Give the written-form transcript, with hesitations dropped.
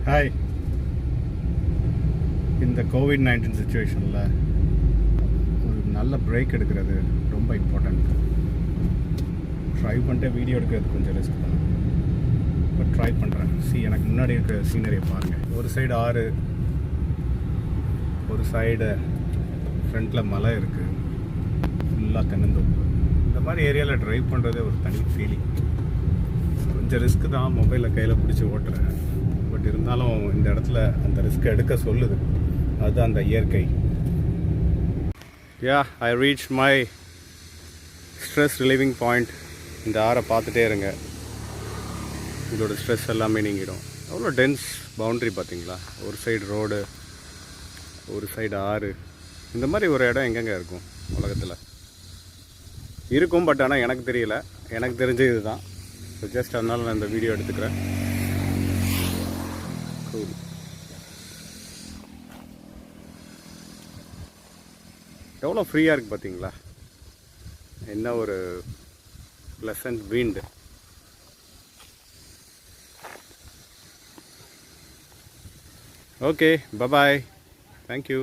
Hi. இந்த COVID-19 சுச்சுவேஷனில் ஒரு நல்ல பிரேக் எடுக்கிறது ரொம்ப இம்பார்ட்டண்ட். ட்ரை பண்ணிட்டு வீடியோ எடுக்கிறது கொஞ்சம் ரிஸ்க் தான், பட் ட்ரை பண்ணுறேன். எனக்கு முன்னாடி இருக்கிற சீனரியை பாருங்கள். ஒரு சைடு ஆறு, ஒரு சைடு ஃப்ரண்ட்டில் மலை இருக்குது, ஃபுல்லாக தென்னந்தோப்பு. இந்த மாதிரி ஏரியாவில் ட்ரைவ் பண்ணுறதே ஒரு தனி ஃபீலிங். கொஞ்சம் ரிஸ்க்கு தான், மொபைலில் கையில் பிடிச்சி ஓட்டுறேன். பட் இருந்தாலும் இந்த இடத்துல அந்த ரிஸ்க்கை எடுக்க சொல்லுது. அதுதான் அந்த இயற்கை. I reach my stress relieving point. இந்த ஆறை பார்த்துட்டே இருங்க, இதோட ஸ்ட்ரெஸ் எல்லாமே நீங்கிடும். எவ்வளோ டென்ஸ் பவுண்ட்ரி பார்த்தீங்களா? ஒரு சைடு ரோடு, ஒரு சைடு ஆறு. இந்த மாதிரி ஒரு இடம் எங்கெங்கே இருக்கும் உலகத்தில்? இருக்கும், பட் ஆனால் எனக்கு தெரியல. எனக்கு தெரிஞ்ச இது தான். ஸோ ஜஸ்ட் அதனால நான் இந்த வீடியோ எடுத்துக்கிறேன். எவ்வளோ ஃப்ரீயாக இருக்குது பார்த்தீங்களா? என்ன ஒரு pleasant wind. Okay, bye bye, thank you.